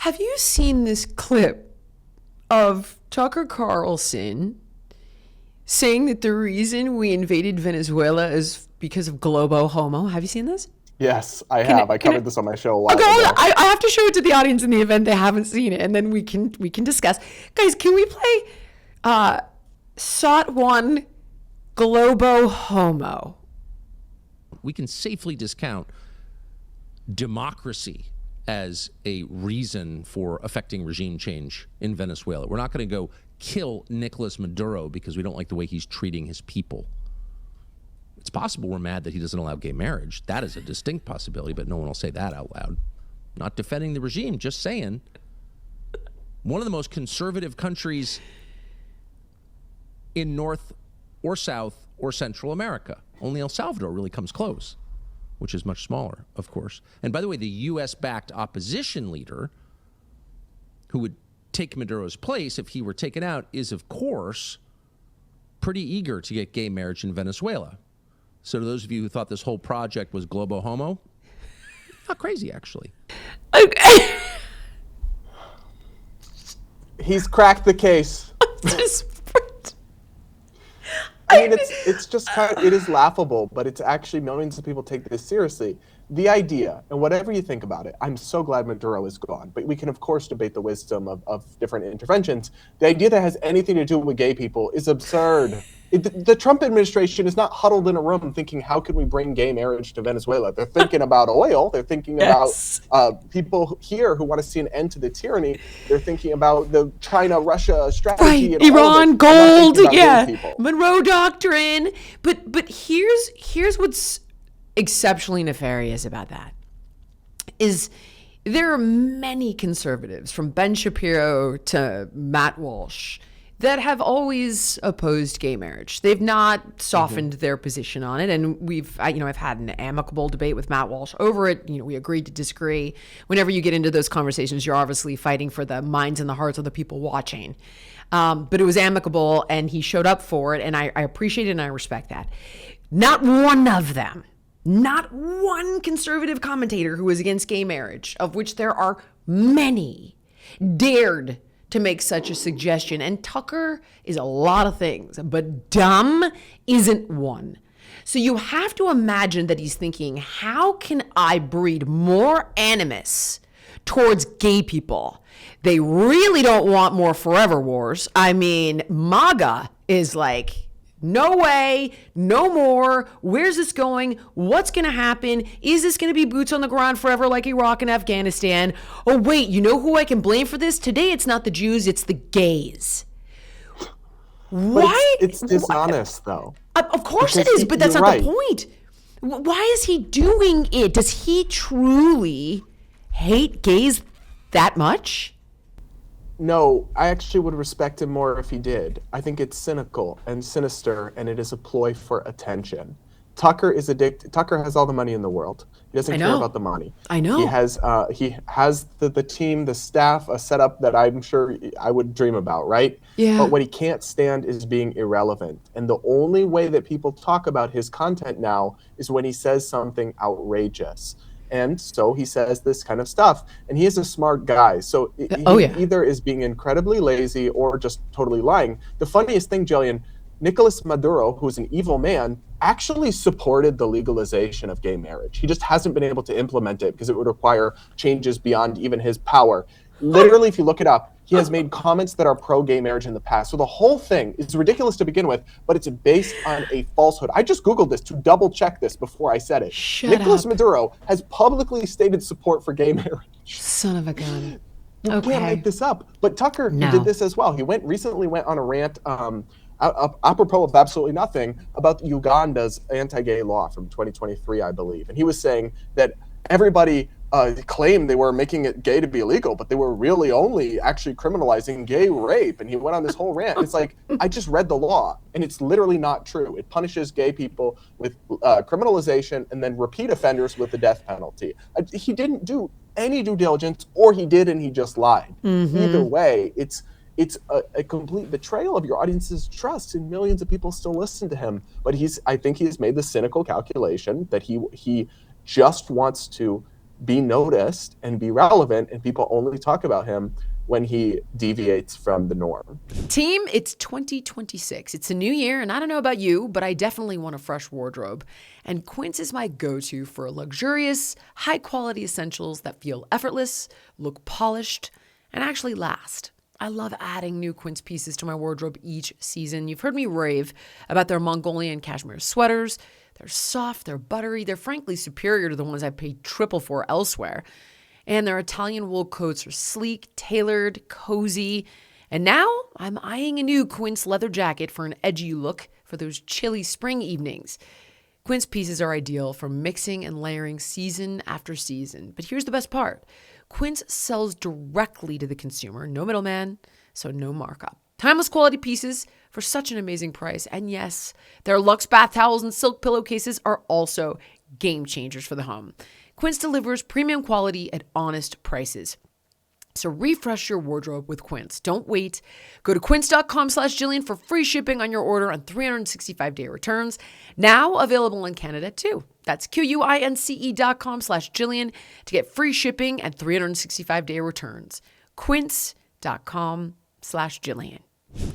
Have you seen this clip of Tucker Carlson saying that the reason we invaded Venezuela is because of globo homo? Have you seen this? Yes, I have. I covered this on my show a while ago. I have to show it to the audience in the event they haven't seen it, and then we can discuss. Guys, can we play SOT 1 globo homo? We can safely discount democracy as a reason for affecting regime change in Venezuela. We're not going to go kill Nicolas Maduro because we don't like the way he's treating his people. It's possible we're mad that he doesn't allow gay marriage. That is a distinct possibility, but no one will say that out loud. Not defending the regime, just saying. One of the most conservative countries in North or South or Central America. Only El Salvador really comes close, which is much smaller, of course. And by the way, the U.S.-backed opposition leader who would take Maduro's place if he were taken out is, of course, pretty eager to get gay marriage in Venezuela. So to those of you who thought this whole project was globo homo, not crazy, actually. Okay. He's cracked the case. I mean, it's just kind of, it is laughable, but it's actually millions of people take this seriously. The idea, and whatever you think about it, I'm so glad Maduro is gone, but we can of course debate the wisdom of different interventions. The idea that has anything to do with gay people is absurd. The Trump administration is not huddled in a room thinking, how can we bring gay marriage to Venezuela? They're thinking about oil. They're thinking about people here who want to see an end to the tyranny. They're thinking about the China-Russia strategy. Right, Iran, gold, Monroe Doctrine. But here's what's exceptionally nefarious about that is there are many conservatives, from Ben Shapiro to Matt Walsh, that have always opposed gay marriage. They've not softened their position on it, and I've had an amicable debate with Matt Walsh over it. We agreed to disagree. Whenever you get into those conversations, you're obviously fighting for the minds and the hearts of the people watching. But it was amicable, and he showed up for it, and I appreciate it and I respect that. Not one of them, not one conservative commentator who is against gay marriage, of which there are many, dared to make such a suggestion. And Tucker is a lot of things, but dumb isn't one. So you have to imagine that he's thinking, how can I breed more animus towards gay people? They really don't want more forever wars. I mean, MAGA is like, no way, no more. Where's this going? What's going to happen? Is this going to be boots on the ground forever like Iraq and Afghanistan? Oh, wait, you know who I can blame for this? Today it's not the Jews, it's the gays. Why? It's dishonest, though. Of course it is, but that's not the point. Why is he doing it? Does he truly hate gays that much? No, I actually would respect him more if he did. I think it's cynical and sinister, and it is a ploy for attention. Tucker is addicted. Tucker has all the money in the world. He doesn't care about the money. I know. He has the team, the staff, a setup that I'm sure I would dream about, right? Yeah. But what he can't stand is being irrelevant. And the only way that people talk about his content now is when he says something outrageous. And so he says this kind of stuff. And he is a smart guy. So he either is being incredibly lazy or just totally lying. The funniest thing, Jillian, Nicolas Maduro, who's an evil man, actually supported the legalization of gay marriage. He just hasn't been able to implement it because it would require changes beyond even his power. Literally, if you look it up, he has made comments that are pro-gay marriage in the past. So the whole thing is ridiculous to begin with, but it's based on a falsehood. I just Googled this to double check this before I said it. Nicolas Maduro has publicly stated support for gay marriage. Son of a gun. You can't make this up. But Tucker he did this as well. He recently went on a rant apropos of absolutely nothing about Uganda's anti-gay law from 2023, I believe. And he was saying that everybody claimed they were making it gay to be illegal, but they were really only actually criminalizing gay rape. And he went on this whole rant. It's like, I just read the law, and it's literally not true. It punishes gay people with criminalization and then repeat offenders with the death penalty. He didn't do any due diligence, or he did and he just lied. Either way, it's a complete betrayal of your audience's trust, and millions of people still listen to him. But I think he's made the cynical calculation that he just wants to be noticed and be relevant, and people only talk about him when he deviates from the norm. Team, it's 2026. It's a new year, and I don't know about you, but I definitely want a fresh wardrobe. And Quince is my go-to for luxurious, high-quality essentials that feel effortless, look polished, and actually last. I love adding new Quince pieces to my wardrobe each season. You've heard me rave about their Mongolian cashmere sweaters. They're soft, they're buttery, they're frankly superior to the ones I paid triple for elsewhere. And their Italian wool coats are sleek, tailored, cozy. And now I'm eyeing a new Quince leather jacket for an edgy look for those chilly spring evenings. Quince pieces are ideal for mixing and layering season after season. But here's the best part. Quince sells directly to the consumer, no middleman, so no markup. Timeless quality pieces for such an amazing price. And yes, their luxe bath towels and silk pillowcases are also game changers for the home. Quince delivers premium quality at honest prices. So refresh your wardrobe with Quince. Don't wait. Go to quince.com/Jillian for free shipping on your order on 365-day returns. Now available in Canada too. That's QUINCE.com/Jillian to get free shipping and 365-day returns. Quince.com/Jillian.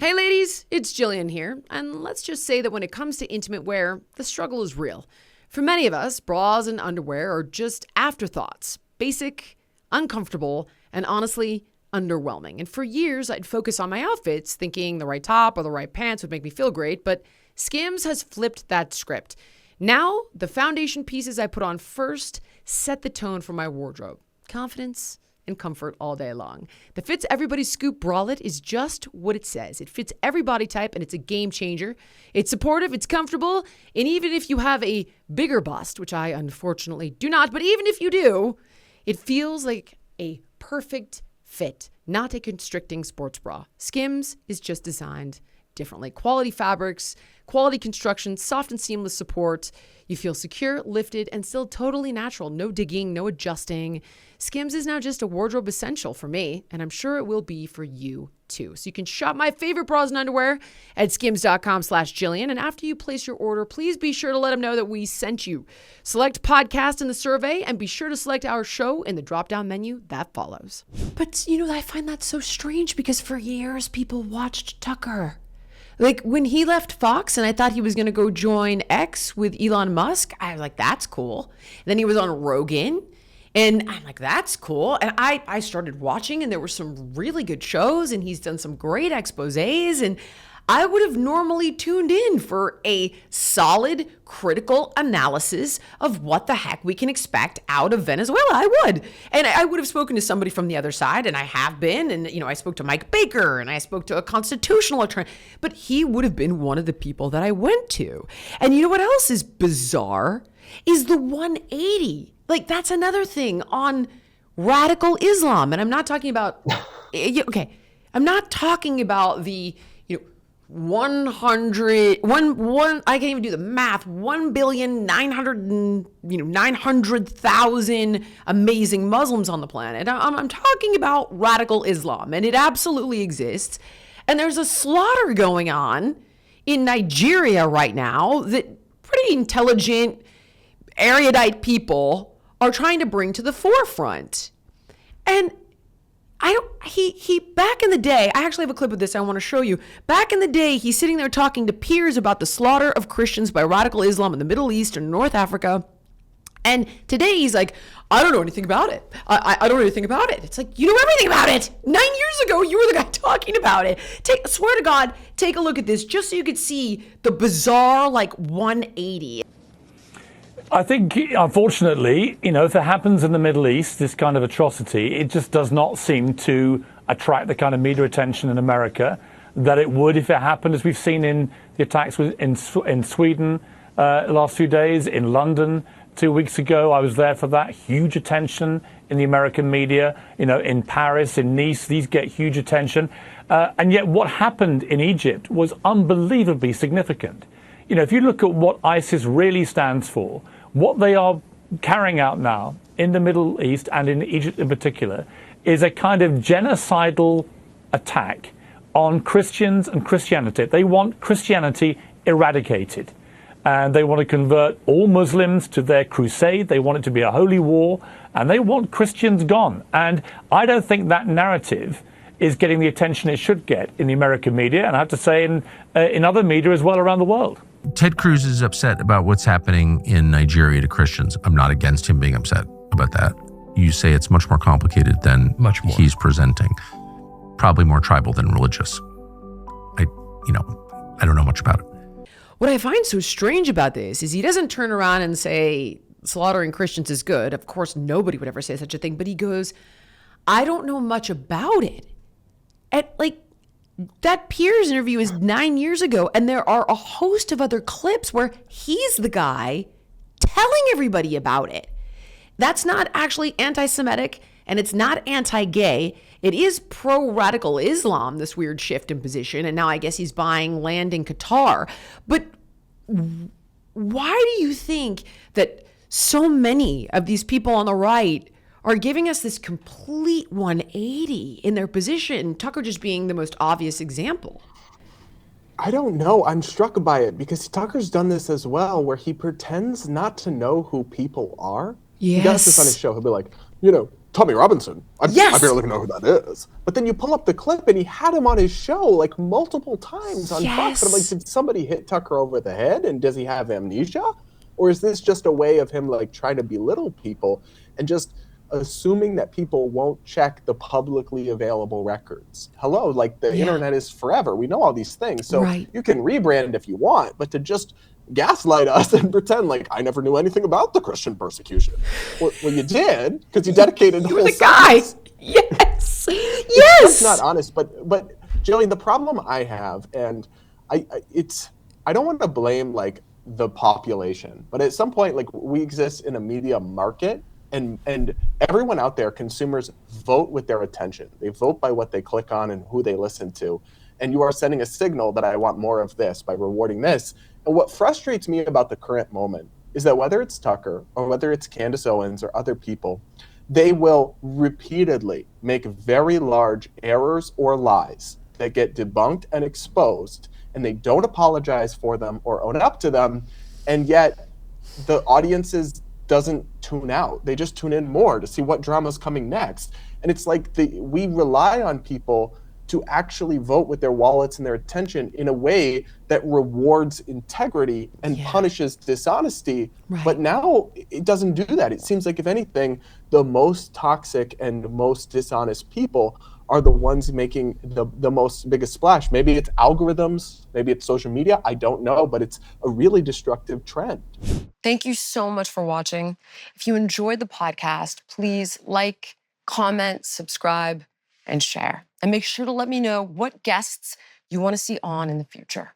Hey ladies, it's Jillian here. And let's just say that when it comes to intimate wear, the struggle is real. For many of us, bras and underwear are just afterthoughts, basic, uncomfortable, and honestly, underwhelming. And for years, I'd focus on my outfits, thinking the right top or the right pants would make me feel great, but Skims has flipped that script. Now, the foundation pieces I put on first set the tone for my wardrobe. Confidence and comfort all day long. The Fits Everybody's Scoop bralette is just what it says. It fits every body type and it's a game changer. It's supportive, it's comfortable, and even if you have a bigger bust, which I unfortunately do not, but even if you do, it feels like a perfect fit, not a constricting sports bra. Skims is just designed differently. Quality fabrics, quality construction, soft and seamless support. You feel secure, lifted, and still totally natural. No digging, no adjusting. Skims is now just a wardrobe essential for me, and I'm sure it will be for you too. So you can shop my favorite bras and underwear at skims.com/Jillian. And after you place your order, please be sure to let them know that we sent you. Select podcast in the survey and be sure to select our show in the drop-down menu that follows. But, I find that so strange because for years people watched Tucker. Like when he left Fox and I thought he was going to go join X with Elon Musk, I was like, that's cool. And then he was on Rogan and I'm like, that's cool. And I started watching and there were some really good shows and he's done some great exposés, and I would have normally tuned in for a solid, critical analysis of what the heck we can expect out of Venezuela. I would. And I would have spoken to somebody from the other side, and I have been. And, I spoke to Mike Baker, and I spoke to a constitutional attorney. But he would have been one of the people that I went to. And you know what else is bizarre? Is the 180. Like, that's another thing on radical Islam. And I'm not talking about, okay, I'm not talking about the, 100 I can't even do the math, 1,900,000 amazing Muslims on the planet. I'm talking about radical Islam, and it absolutely exists. And there's a slaughter going on in Nigeria right now that pretty intelligent, erudite people are trying to bring to the forefront. And he back in the day, I actually have a clip of this I want to show you. Back in the day, he's sitting there talking to peers about the slaughter of Christians by radical Islam in the Middle East and North Africa. And today he's like, I don't know anything about it. I don't know anything about it. It's like, you know everything about it. 9 years ago, you were the guy talking about it. Swear to God, take a look at this just so you could see the bizarre 180. I think, unfortunately, if it happens in the Middle East, this kind of atrocity, it just does not seem to attract the kind of media attention in America that it would if it happened, as we've seen in the attacks in Sweden the last few days, in London 2 weeks ago. I was there for that. Huge attention in the American media. In Paris, in Nice, these get huge attention. And yet what happened in Egypt was unbelievably significant. If you look at what ISIS really stands for, what they are carrying out now in the Middle East and in Egypt in particular is a kind of genocidal attack on Christians and Christianity. They want Christianity eradicated. and they want to convert all Muslims to their crusade. They want it to be a holy war, and they want Christians gone. And I don't think that narrative is getting the attention it should get in the American media, and I have to say in other media as well around the world. Ted Cruz is upset about what's happening in Nigeria to Christians. I'm not against him being upset about that. You say it's much more complicated than he's presenting. Probably more tribal than religious. I don't know much about it. What I find so strange about this is he doesn't turn around and say slaughtering Christians is good. Of course, nobody would ever say such a thing. But he goes, I don't know much about it. That Piers interview is 9 years ago, and there are a host of other clips where he's the guy telling everybody about it. That's not actually anti-Semitic, and it's not anti-gay. It is pro-radical Islam, this weird shift in position, and now I guess he's buying land in Qatar. But why do you think that so many of these people on the right are giving us this complete 180 in their position, Tucker just being the most obvious example? I don't know. I'm struck by it because Tucker's done this as well, where he pretends not to know who people are. Yes. He does this on his show. He'll be like, Tommy Robinson. I barely know who that is. But then you pull up the clip and he had him on his show like multiple times on Fox. And I'm like, did somebody hit Tucker over the head? And does he have amnesia? Or is this just a way of him like trying to belittle people and just assuming that people won't check the publicly available records? Hello, like the internet is forever. We know all these things. So you can rebrand if you want, but to just gaslight us and pretend like I never knew anything about the Christian persecution. Well, you did, because you dedicated the whole guy. Yes. Yes. That's not honest. But Jillian, the problem I have, and I don't want to blame like the population, but at some point, like we exist in a media market. And everyone out there, consumers, vote with their attention. They vote by what they click on and who they listen to. And you are sending a signal that I want more of this by rewarding this. And what frustrates me about the current moment is that whether it's Tucker or whether it's Candace Owens or other people, they will repeatedly make very large errors or lies that get debunked and exposed, and they don't apologize for them or own up to them. And yet the audiences doesn't tune out. They just tune in more to see what drama's coming next. And it's like we rely on people to actually vote with their wallets and their attention in a way that rewards integrity and punishes dishonesty. But now it doesn't do that. It seems like, if anything, the most toxic and most dishonest people are the ones making the most biggest splash. Maybe it's algorithms, maybe it's social media, I don't know, but it's a really destructive trend. Thank you so much for watching. If you enjoyed the podcast, please like, comment, subscribe, and share. And make sure to let me know what guests you want to see on in the future.